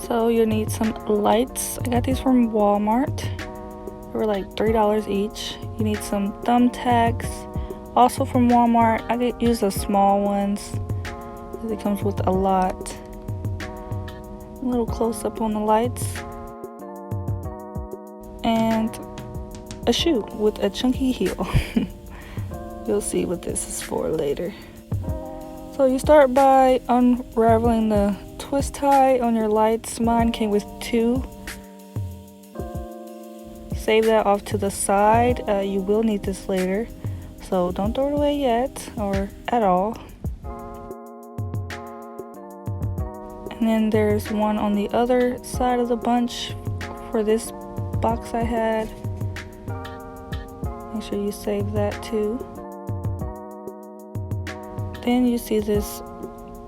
So you'll need some lights. I got these from Walmart. They were like $3 each. You need some thumbtacks, also from Walmart. I could use the small ones because it comes with a lot. A little close up on the lights. And a shoe with a chunky heel. You'll see what this is for later. So you start by unraveling the twist tie on your lights. Mine came with 2. Save that off to the side. You will need this later, so don't throw it away yet or at all. And then there's one on the other side of the bunch for this box I had. Make sure you save that too. Then you see this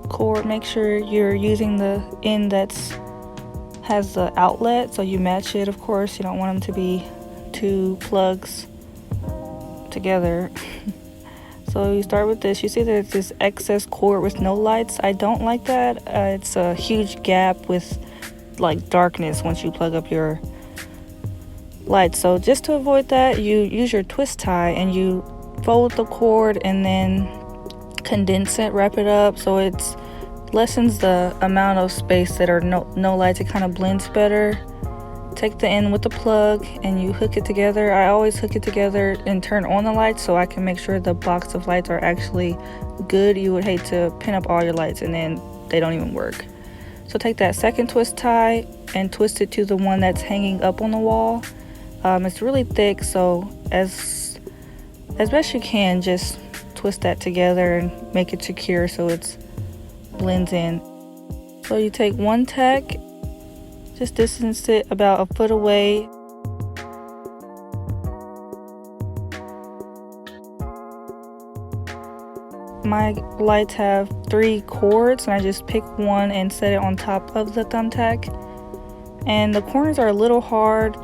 cord. Make sure you're using the end that's has the outlet, so you match it. Of course, you don't want them to be 2 plugs together. So you start with this. You see there's this excess cord with no lights. I don't like that. It's a huge gap with like darkness once you plug up your lights. So just to avoid that, you use your twist tie and you fold the cord and then condense it, wrap it up so it lessens the amount of space that are no lights. It kind of blends better. Take the end with the plug and you hook it together. I always hook it together and turn on the lights so I can make sure the box of lights are actually good. You would hate to pin up all your lights and then they don't even work. So take that second twist tie and twist it to the one that's hanging up on the wall. It's really thick, so as best you can, just twist that together and make it secure so it blends in. So you take one tack, just distance it about a foot away. My lights have 3 cords and I just pick one and set it on top of the thumbtack. And the corners are a little hard.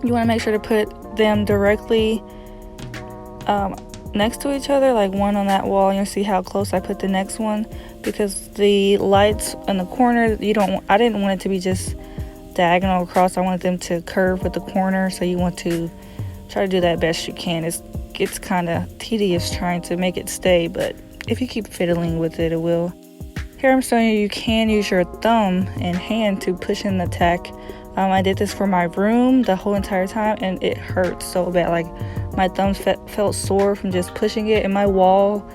You want to make sure to put them directly next to each other, like one on that wall. You'll see how close I put the next one, because the lights in the corner, I didn't want it to be just diagonal across. I wanted them to curve with the corner, so you want to try to do that best you can. It's kind of tedious trying to make it stay, but if you keep fiddling with it, it will. Here I'm showing you can use your thumb and hand to push in the tack. I did this for my room the whole entire time and it hurt so bad. Like my thumbs felt sore from just pushing it, and my wall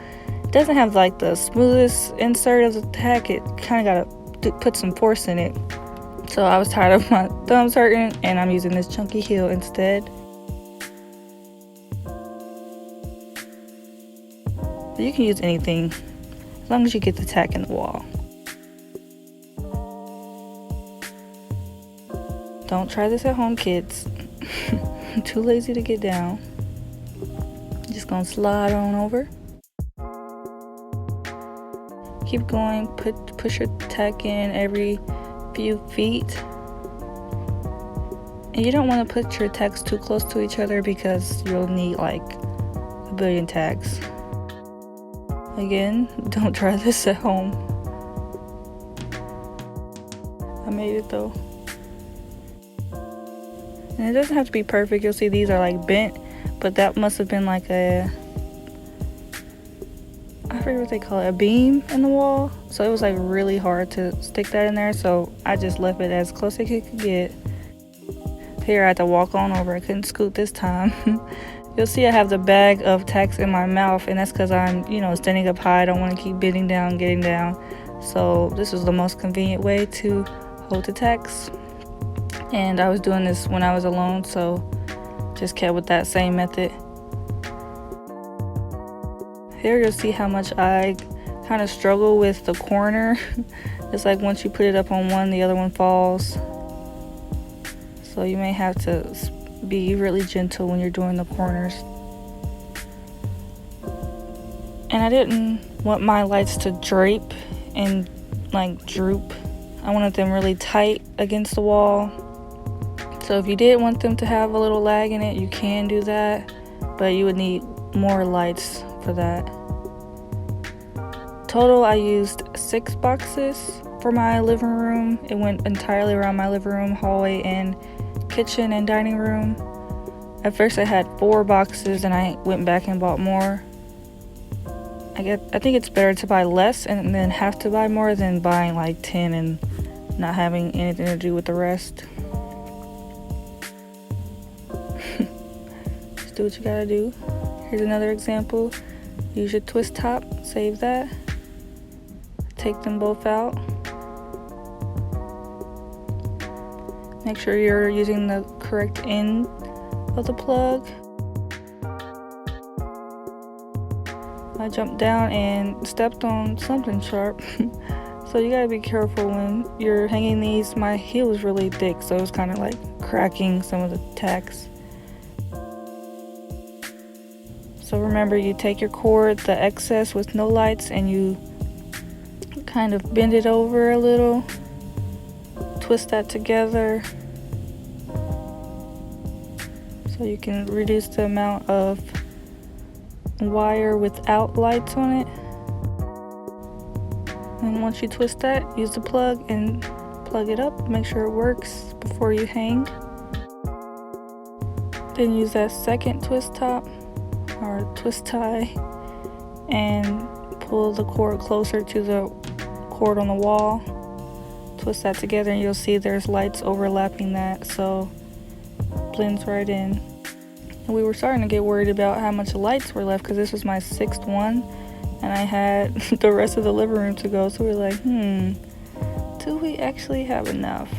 doesn't have like the smoothest insert of the tack. It kind of got to put some force in it. So I was tired of my thumbs hurting and I'm using this chunky heel instead. But you can use anything as long as you get the tack in the wall. Don't try this at home, kids. I'm too lazy to get down. Just gonna slide on over. Keep going, push your tack in every few feet. And you don't want to put your tacks too close to each other because you'll need like a billion tacks. Again, don't try this at home. I made it though. And it doesn't have to be perfect. You'll see these are like bent, but that must have been like I forget what they call it, a beam in the wall. So it was like really hard to stick that in there, so I just left it as close as it could get. Here I had to walk on over. I couldn't scoot this time. You'll see I have the bag of tacks in my mouth, and that's because I'm, standing up high. I don't want to keep bending down, getting down. So this is the most convenient way to hold the tacks. And I was doing this when I was alone, so just kept with that same method. Here you'll see how much I kind of struggle with the corner. It's like once you put it up on one, the other one falls. So you may have to be really gentle when you're doing the corners. And I didn't want my lights to drape and like droop. I wanted them really tight against the wall. So if you did want them to have a little lag in it, you can do that, but you would need more lights for that. Total, I used 6 boxes. for my living room. It went entirely around my living room, hallway, and kitchen and dining room. At first I had 4 boxes and I went back and bought more. I think it's better to buy less and then have to buy more than buying like 10 and not having anything to do with the rest. Just do what you gotta do. Here's another example. Use your twist top, save that. Take them both out. Make sure you're using the correct end of the plug. I jumped down and stepped on something sharp. So you gotta be careful when you're hanging these. My heel was really thick, so it was kind of like cracking some of the tacks. So remember, you take your cord, the excess with no lights, and you kind of bend it over a little. Twist that together so you can reduce the amount of wire without lights on it. And once you twist that, use the plug and plug it up. Make sure it works before you hang. Then use that second twist top or twist tie and pull the cord closer to the cord on the wall. Twist that together and you'll see there's lights overlapping that, so it blends right in. And we were starting to get worried about how much lights were left because this was my 6th one and I had the rest of the living room to go, so we were like, do we actually have enough?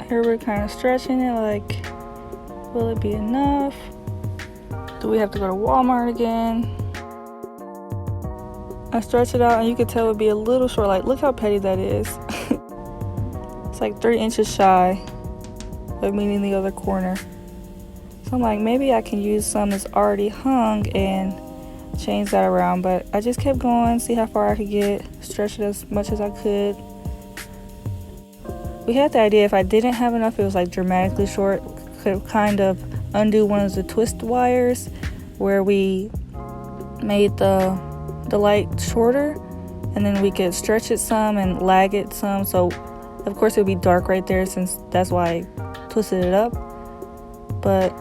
Here we're kind of stretching it like, will it be enough? Do we have to go to Walmart again? I stretch it out and you could tell it would be a little short. Like, look how petty that is. It's like 3 inches shy of meeting the other corner. So I'm like, maybe I can use some that's already hung and change that around. But I just kept going, see how far I could get, stretch it as much as I could. We had the idea if I didn't have enough, it was like dramatically short, could kind of undo one of the twist wires where we made the light shorter, and then we could stretch it some and lag it some, so of course it would be dark right there since that's why I twisted it up, but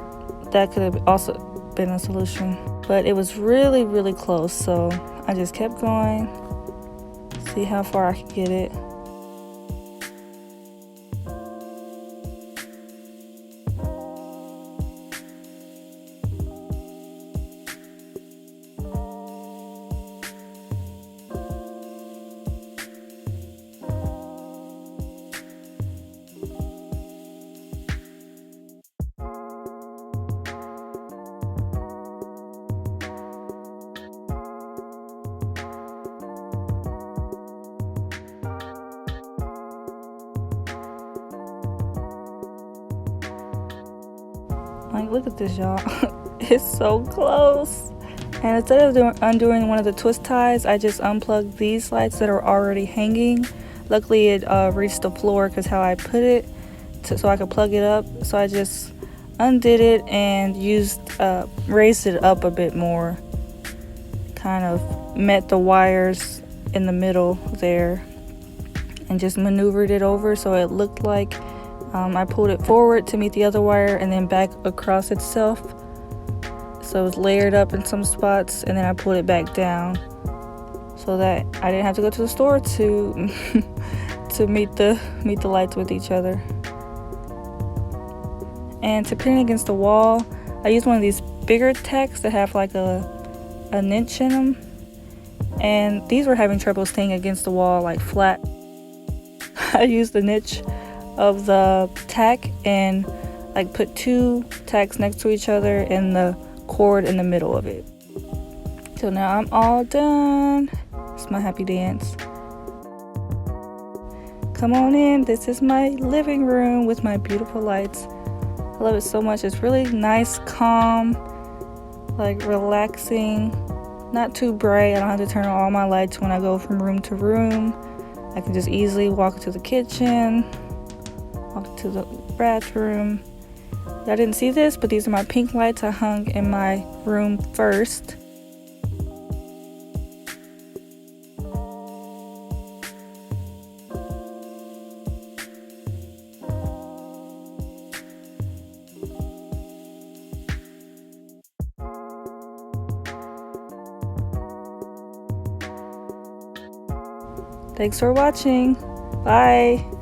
that could have also been a solution. But it was really, really close, so I just kept going, see how far I could get it. Like, look at this, y'all. It's so close. And instead of undoing one of the twist ties, I just unplugged these lights that are already hanging. Luckily, it reached the floor because how I put it, so I could plug it up. So I just undid it and raised it up a bit more. Kind of met the wires in the middle there and just maneuvered it over so it looked like I pulled it forward to meet the other wire and then back across itself. So it was layered up in some spots, and then I pulled it back down so that I didn't have to go to the store to meet the lights with each other. And to pin it against the wall, I used one of these bigger tacks that have like a niche in them, and these were having trouble staying against the wall like flat. I used the niche of the tack and like put 2 tacks next to each other and the cord in the middle of it. So now I'm all done. It's my happy dance. Come on in. This is my living room with my beautiful lights. I love it so much. It's really nice, calm, like relaxing, not too bright. I don't have to turn on all my lights when I go from room to room. I can just easily walk to the kitchen, walk to the bathroom, Y'all didn't see this, but these are my pink lights I hung in my room first. Thanks for watching. Bye.